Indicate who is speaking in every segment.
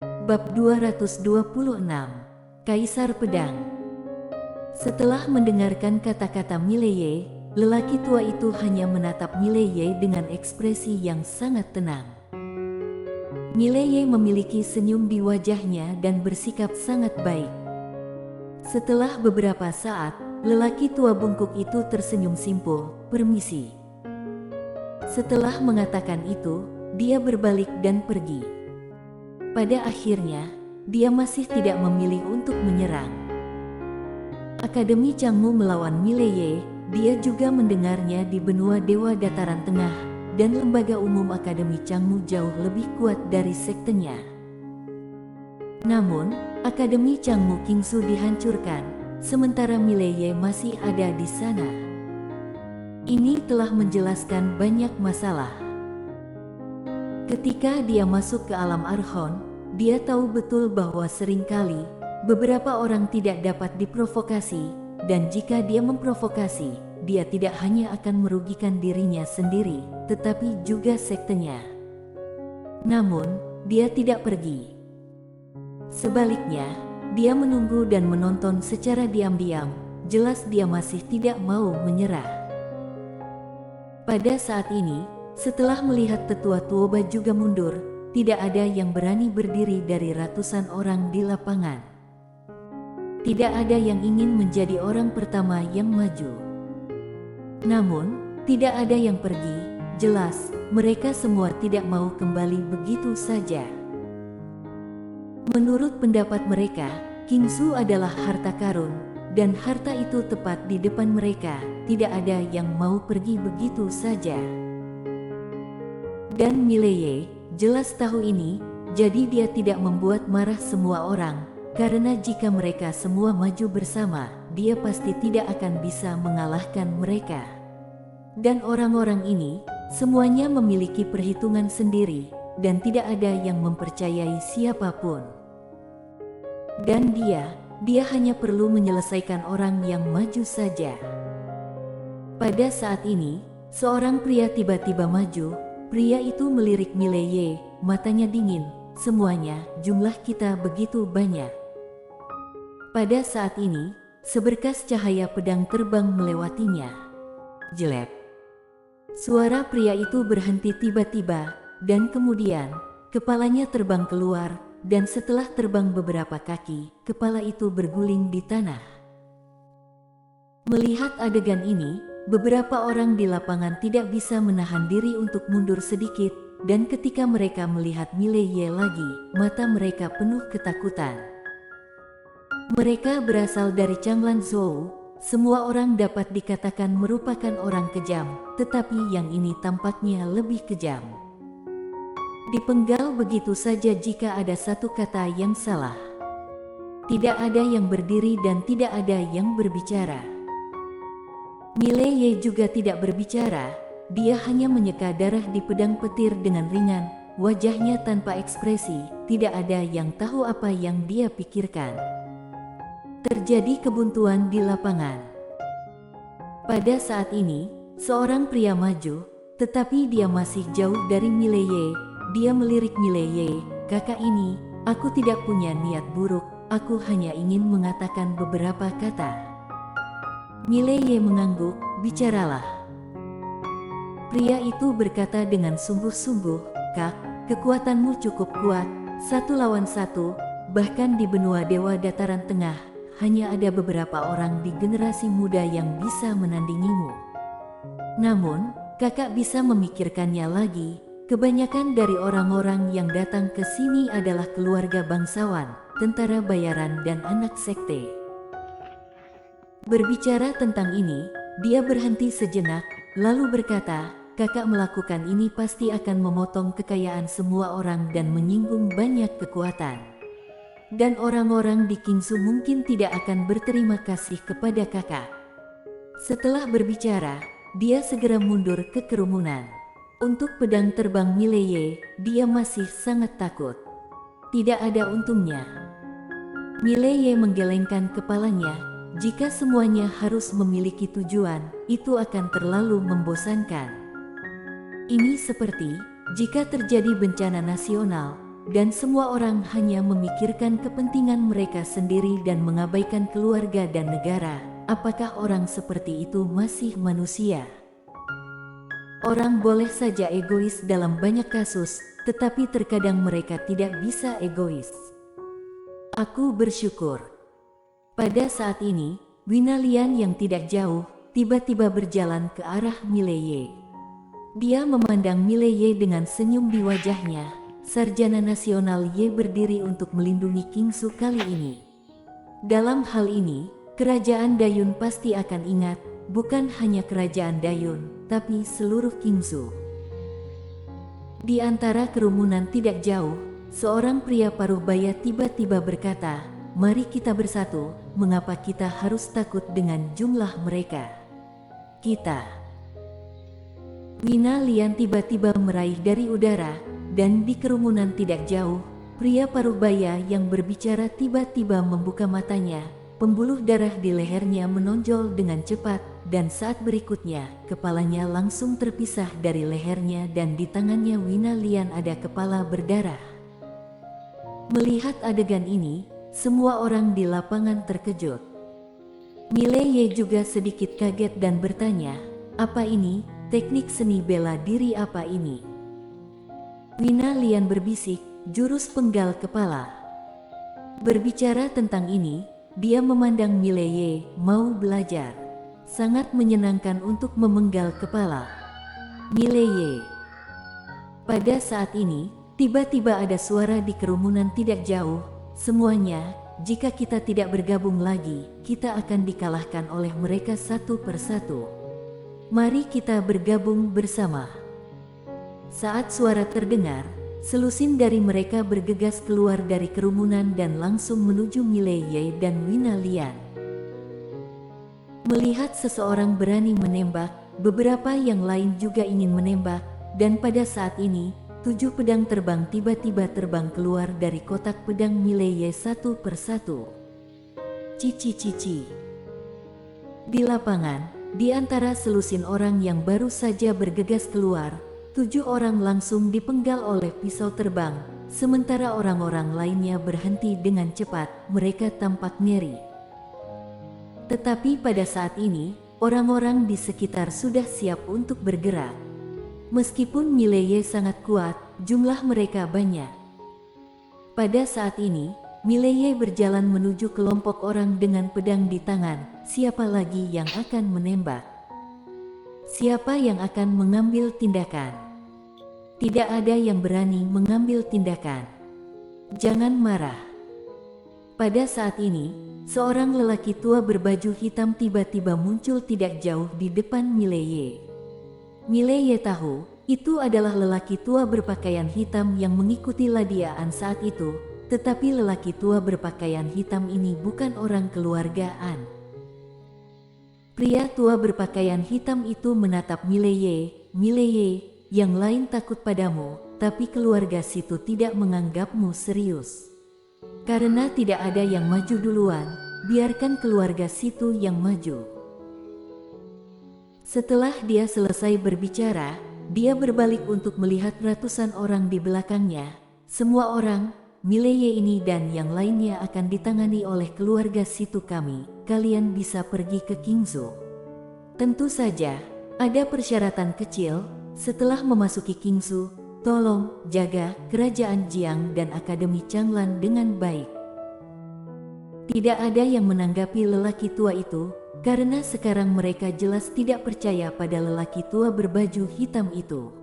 Speaker 1: Bab 226. Kaisar Pedang. Setelah mendengarkan kata-kata Mileye, lelaki tua itu hanya menatap Mileye dengan ekspresi yang sangat tenang. Mileye memiliki senyum di wajahnya dan bersikap sangat baik. Setelah beberapa saat, lelaki tua bungkuk itu tersenyum simpul, "Permisi." Setelah mengatakan itu, dia berbalik dan pergi. Pada akhirnya, dia masih tidak memilih untuk menyerang. Akademi Changmu melawan Mileye, dia juga mendengarnya di benua Dewa Dataran Tengah, dan lembaga umum Akademi Changmu jauh lebih kuat dari sektenya. Namun, Akademi Changmu Kingsu dihancurkan, sementara Mileye masih ada di sana. Ini telah menjelaskan banyak masalah. Ketika dia masuk ke alam Archon, dia tahu betul bahwa seringkali beberapa orang tidak dapat diprovokasi, dan jika dia memprovokasi, dia tidak hanya akan merugikan dirinya sendiri, tetapi juga sektenya. Namun, dia tidak pergi. Sebaliknya, dia menunggu dan menonton secara diam-diam. Jelas dia masih tidak mau menyerah. Pada saat ini, setelah melihat tetua Tuoba juga mundur, tidak ada yang berani berdiri dari ratusan orang di lapangan. Tidak ada yang ingin menjadi orang pertama yang maju. Namun, tidak ada yang pergi. Jelas, mereka semua tidak mau kembali begitu saja. Menurut pendapat mereka, Kingsu adalah harta karun, dan harta itu tepat di depan mereka. Tidak ada yang mau pergi begitu saja. Dan Mileye jelas tahu ini, jadi dia tidak membuat marah semua orang, karena jika mereka semua maju bersama, dia pasti tidak akan bisa mengalahkan mereka. Dan orang-orang ini, semuanya memiliki perhitungan sendiri, dan tidak ada yang mempercayai siapapun. Dan dia hanya perlu menyelesaikan orang yang maju saja. Pada saat ini, seorang pria tiba-tiba maju. Pria itu melirik Mileye, matanya dingin. "Semuanya, jumlah kita begitu banyak." Pada saat ini, seberkas cahaya pedang terbang melewatinya. Jelek. Suara pria itu berhenti tiba-tiba, dan kemudian, kepalanya terbang keluar, dan setelah terbang beberapa kaki, kepala itu berguling di tanah. Melihat adegan ini, beberapa orang di lapangan tidak bisa menahan diri untuk mundur sedikit, dan ketika mereka melihat Mileye lagi, mata mereka penuh ketakutan. Mereka berasal dari Changlanzhou. Semua orang dapat dikatakan merupakan orang kejam, tetapi yang ini tampaknya lebih kejam. Dipenggal begitu saja jika ada satu kata yang salah. Tidak ada yang berdiri dan tidak ada yang berbicara. Mileye juga tidak berbicara, dia hanya menyeka darah di pedang petir dengan ringan, wajahnya tanpa ekspresi, tidak ada yang tahu apa yang dia pikirkan. Terjadi kebuntuan di lapangan. Pada saat ini, seorang pria maju, tetapi dia masih jauh dari Mileye. Dia melirik Mileye, "Kakak ini, aku tidak punya niat buruk, aku hanya ingin mengatakan beberapa kata." Mileye mengangguk, "Bicaralah." Pria itu berkata dengan sungguh-sungguh, "Kak, kekuatanmu cukup kuat, 1 lawan 1, bahkan di benua Dewa Dataran Tengah, hanya ada beberapa orang di generasi muda yang bisa menandingimu. Namun, kakak bisa memikirkannya lagi, kebanyakan dari orang-orang yang datang ke sini adalah keluarga bangsawan, tentara bayaran dan anak sekte." Berbicara tentang ini, dia berhenti sejenak, lalu berkata, "Kakak melakukan ini pasti akan memotong kekayaan semua orang dan menyinggung banyak kekuatan. Dan orang-orang di Kingsu mungkin tidak akan berterima kasih kepada kakak." Setelah berbicara, dia segera mundur ke kerumunan. Untuk pedang terbang Mileye, dia masih sangat takut. Tidak ada untungnya. Mileye menggelengkan kepalanya. Jika semuanya harus memiliki tujuan, itu akan terlalu membosankan. Ini seperti jika terjadi bencana nasional, dan semua orang hanya memikirkan kepentingan mereka sendiri dan mengabaikan keluarga dan negara. Apakah orang seperti itu masih manusia? Orang boleh saja egois dalam banyak kasus, tetapi terkadang mereka tidak bisa egois. Aku bersyukur. Pada saat ini, Winalian yang tidak jauh, tiba-tiba berjalan ke arah Mileye. Dia memandang Mileye dengan senyum di wajahnya. Sarjana nasional Ye berdiri untuk melindungi Kingsu kali ini. Dalam hal ini, kerajaan Dayun pasti akan ingat, bukan hanya kerajaan Dayun, tapi seluruh Kingsu. Di antara kerumunan tidak jauh, seorang pria paruh baya tiba-tiba berkata, "Mari kita bersatu, mengapa kita harus takut dengan jumlah mereka? Kita." Winalian tiba-tiba meraih dari udara, dan di kerumunan tidak jauh, pria paruh baya yang berbicara tiba-tiba membuka matanya, pembuluh darah di lehernya menonjol dengan cepat, dan saat berikutnya, kepalanya langsung terpisah dari lehernya dan di tangannya Winalian ada kepala berdarah. Melihat adegan ini, semua orang di lapangan terkejut. Mileye juga sedikit kaget dan bertanya, "Apa ini? Teknik seni bela diri apa ini?" Winalian berbisik, "Jurus penggal kepala." Berbicara tentang ini, dia memandang Mileye, "Mau belajar? Sangat menyenangkan untuk memenggal kepala." Mileye. Pada saat ini, tiba-tiba ada suara di kerumunan tidak jauh, "Semuanya, jika kita tidak bergabung lagi, kita akan dikalahkan oleh mereka satu persatu. Mari kita bergabung bersama." Saat suara terdengar, selusin dari mereka bergegas keluar dari kerumunan dan langsung menuju Mileye dan Winalian. Melihat seseorang berani menembak, beberapa yang lain juga ingin menembak, dan pada saat ini, 7 pedang terbang tiba-tiba terbang keluar dari kotak pedang Mileye satu persatu. Cici-cici. Di lapangan, di antara selusin orang yang baru saja bergegas keluar, 7 orang langsung dipenggal oleh pisau terbang, sementara orang-orang lainnya berhenti dengan cepat, mereka tampak ngeri. Tetapi pada saat ini, orang-orang di sekitar sudah siap untuk bergerak. Meskipun Mileye sangat kuat, jumlah mereka banyak. Pada saat ini, Mileye berjalan menuju kelompok orang dengan pedang di tangan. Siapa lagi yang akan menembak? Siapa yang akan mengambil tindakan? Tidak ada yang berani mengambil tindakan. Jangan marah. Pada saat ini, seorang lelaki tua berbaju hitam tiba-tiba muncul tidak jauh di depan Mileye. Mileye tahu, itu adalah lelaki tua berpakaian hitam yang mengikuti ladiaan saat itu, tetapi lelaki tua berpakaian hitam ini bukan orang keluargaan. Pria tua berpakaian hitam itu menatap Mileye, "Mileye, yang lain takut padamu, tapi keluarga situ tidak menganggapmu serius. Karena tidak ada yang maju duluan, biarkan keluarga situ yang maju." Setelah dia selesai berbicara, dia berbalik untuk melihat ratusan orang di belakangnya. "Semua orang, Mileye ini dan yang lainnya akan ditangani oleh keluarga situ kami. Kalian bisa pergi ke Kingsu. Tentu saja, ada persyaratan kecil. Setelah memasuki Kingsu, tolong jaga kerajaan Jiang dan Akademi Changlan dengan baik." Tidak ada yang menanggapi lelaki tua itu, karena sekarang mereka jelas tidak percaya pada lelaki tua berbaju hitam itu.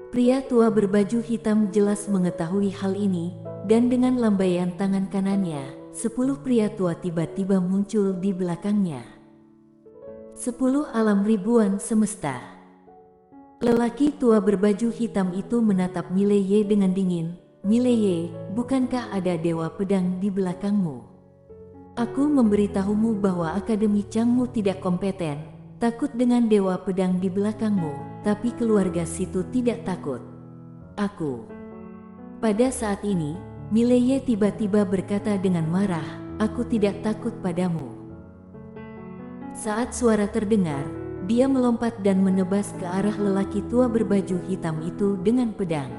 Speaker 1: Pria tua berbaju hitam jelas mengetahui hal ini, dan dengan lambaian tangan kanannya, 10 pria tua tiba-tiba muncul di belakangnya. 10 alam ribuan semesta. Lelaki tua berbaju hitam itu menatap Mileye dengan dingin. "Mileye, bukankah ada dewa pedang di belakangmu? Aku memberitahumu bahwa Akademi Changmu tidak kompeten. Takut dengan dewa pedang di belakangmu, tapi keluarga situ tidak takut. Aku." Pada saat ini, Mileye tiba-tiba berkata dengan marah, "Aku tidak takut padamu." Saat suara terdengar, dia melompat dan menebas ke arah lelaki tua berbaju hitam itu dengan pedang.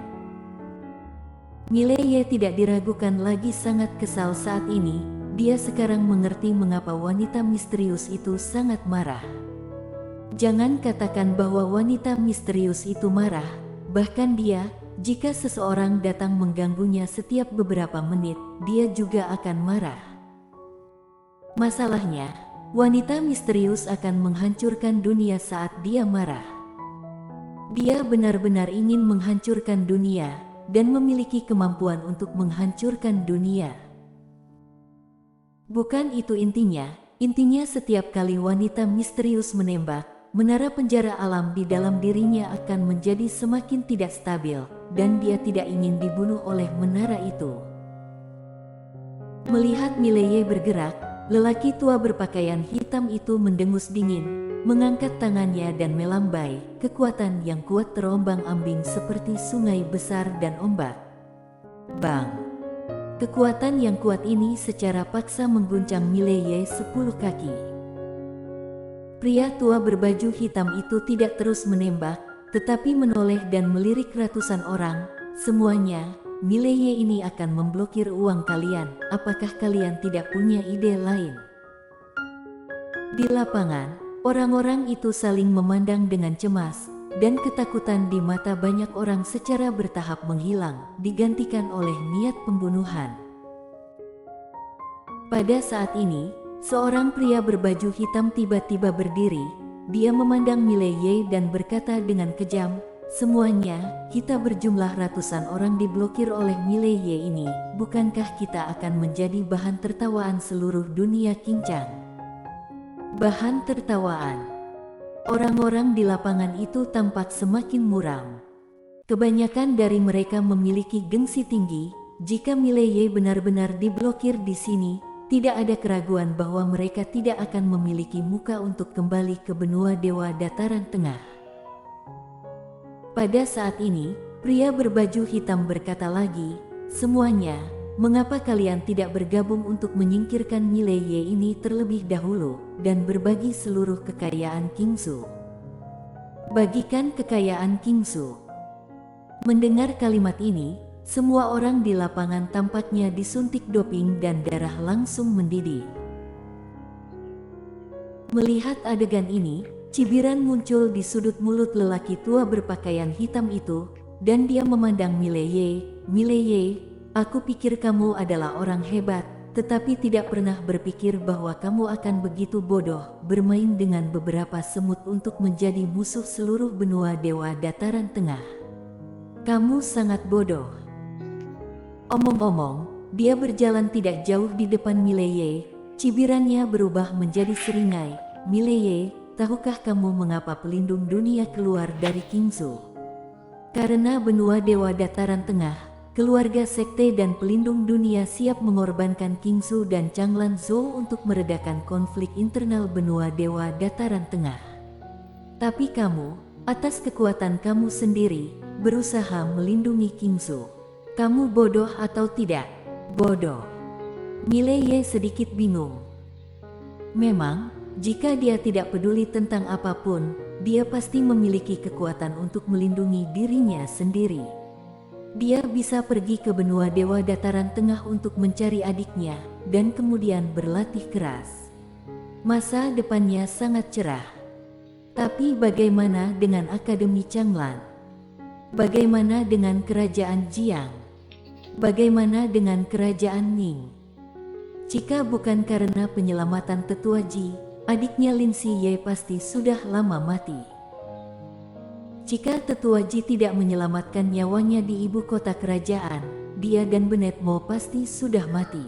Speaker 1: Mileye tidak diragukan lagi sangat kesal saat ini. Dia sekarang mengerti mengapa wanita misterius itu sangat marah. Jangan katakan bahwa wanita misterius itu marah, bahkan dia, jika seseorang datang mengganggunya setiap beberapa menit, dia juga akan marah. Masalahnya, wanita misterius akan menghancurkan dunia saat dia marah. Dia benar-benar ingin menghancurkan dunia dan memiliki kemampuan untuk menghancurkan dunia. Bukan itu intinya. Intinya setiap kali wanita misterius menembak, menara penjara alam di dalam dirinya akan menjadi semakin tidak stabil, dan dia tidak ingin dibunuh oleh menara itu. Melihat Mileye bergerak, lelaki tua berpakaian hitam itu mendengus dingin, mengangkat tangannya dan melambai. Kekuatan yang kuat terombang-ambing seperti sungai besar dan ombak. Bang! Kekuatan yang kuat ini secara paksa mengguncang Mileye 10 kaki. Pria tua berbaju hitam itu tidak terus menembak, tetapi menoleh dan melirik ratusan orang. Semuanya, Mileye ini akan memblokir uang kalian. Apakah kalian tidak punya ide lain? Di lapangan, orang-orang itu saling memandang dengan cemas, dan ketakutan di mata banyak orang secara bertahap menghilang, digantikan oleh niat pembunuhan. Pada saat ini, seorang pria berbaju hitam tiba-tiba berdiri. Dia memandang Mileye dan berkata dengan kejam, "Semuanya, kita berjumlah ratusan orang diblokir oleh Mileye ini. Bukankah kita akan menjadi bahan tertawaan seluruh dunia Qincang?" Bahan tertawaan. Orang-orang di lapangan itu tampak semakin muram. Kebanyakan dari mereka memiliki gengsi tinggi. Jika Mileye benar-benar diblokir di sini, tidak ada keraguan bahwa mereka tidak akan memiliki muka untuk kembali ke benua Dewa Dataran Tengah. Pada saat ini, pria berbaju hitam berkata lagi, "Semuanya, mengapa kalian tidak bergabung untuk menyingkirkan Mileye ini terlebih dahulu dan berbagi seluruh kekayaan Qingsu? Bagikan kekayaan Qingsu." Mendengar kalimat ini, semua orang di lapangan tampaknya disuntik doping dan darah langsung mendidih. Melihat adegan ini, cibiran muncul di sudut mulut lelaki tua berpakaian hitam itu, dan dia memandang Mileye. "Mileye, aku pikir kamu adalah orang hebat, tetapi tidak pernah berpikir bahwa kamu akan begitu bodoh, bermain dengan beberapa semut untuk menjadi musuh seluruh benua Dewa Dataran Tengah. Kamu sangat bodoh." Omong-omong, dia berjalan tidak jauh di depan Mileye. Cibirannya berubah menjadi seringai. "Mileye, tahukah kamu mengapa pelindung dunia keluar dari Qingsu? Karena benua Dewa Dataran Tengah, keluarga sekte dan pelindung dunia siap mengorbankan Qingsu dan Changlan Zhou untuk meredakan konflik internal benua Dewa Dataran Tengah. Tapi kamu, atas kekuatan kamu sendiri, berusaha melindungi Qingsu. Kamu bodoh atau tidak?" "Bodoh." Mileye sedikit bingung. Memang, jika dia tidak peduli tentang apapun, dia pasti memiliki kekuatan untuk melindungi dirinya sendiri. Dia bisa pergi ke benua Dewa Dataran Tengah untuk mencari adiknya, dan kemudian berlatih keras. Masa depannya sangat cerah. Tapi bagaimana dengan Akademi Changlan? Bagaimana dengan Kerajaan Jiang? Bagaimana dengan Kerajaan Ning? Jika bukan karena penyelamatan Tetua Ji, adiknya Lin Siye pasti sudah lama mati. Jika Tetua Ji tidak menyelamatkan nyawanya di ibu kota kerajaan, dia dan Benet Mo pasti sudah mati.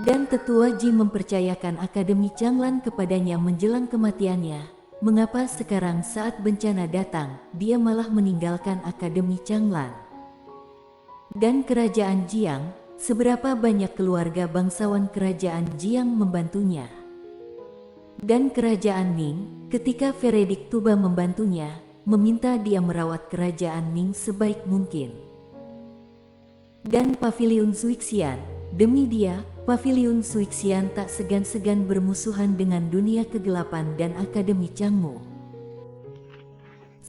Speaker 1: Dan Tetua Ji mempercayakan Akademi Changlan kepadanya menjelang kematiannya. Mengapa sekarang saat bencana datang, dia malah meninggalkan Akademi Changlan? Dan Kerajaan Jiang, seberapa banyak keluarga bangsawan Kerajaan Jiang membantunya? Dan Kerajaan Ning, ketika Veredik Tuba membantunya, meminta dia merawat Kerajaan Ning sebaik mungkin. Dan Paviliun Suixian, demi dia, Paviliun Suixian tak segan-segan bermusuhan dengan dunia kegelapan dan Akademi Changmu.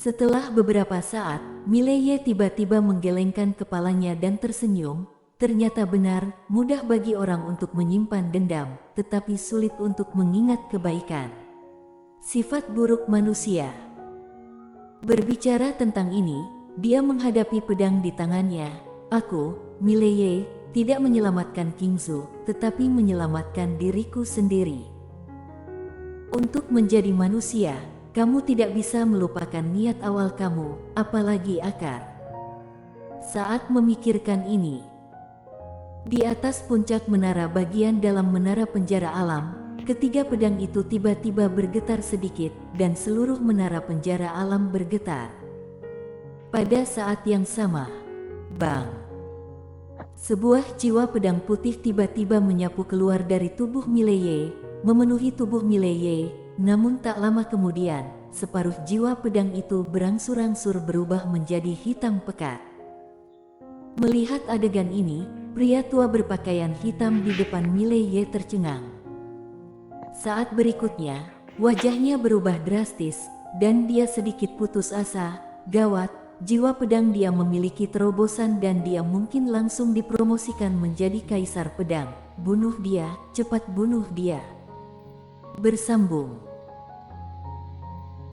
Speaker 1: Setelah beberapa saat, Mileye tiba-tiba menggelengkan kepalanya dan tersenyum. Ternyata benar, mudah bagi orang untuk menyimpan dendam, tetapi sulit untuk mengingat kebaikan. Sifat buruk manusia. Berbicara tentang ini, dia menghadapi pedang di tangannya. Aku, Mileye, tidak menyelamatkan Kingzu, tetapi menyelamatkan diriku sendiri. Untuk menjadi manusia, kamu tidak bisa melupakan niat awal kamu, apalagi akar. Saat memikirkan ini, di atas puncak menara bagian dalam menara penjara alam, ketiga pedang itu tiba-tiba bergetar sedikit, dan seluruh menara penjara alam bergetar. Pada saat yang sama, bang! Sebuah jiwa pedang putih tiba-tiba menyapu keluar dari tubuh Mileye, memenuhi tubuh Mileye, namun tak lama kemudian, separuh jiwa pedang itu berangsur-angsur berubah menjadi hitam pekat. Melihat adegan ini, pria tua berpakaian hitam di depan Mileye tercengang. Saat berikutnya, wajahnya berubah drastis, dan dia sedikit putus asa. Gawat, jiwa pedang dia memiliki terobosan dan dia mungkin langsung dipromosikan menjadi kaisar pedang. Bunuh dia, cepat bunuh dia. Bersambung.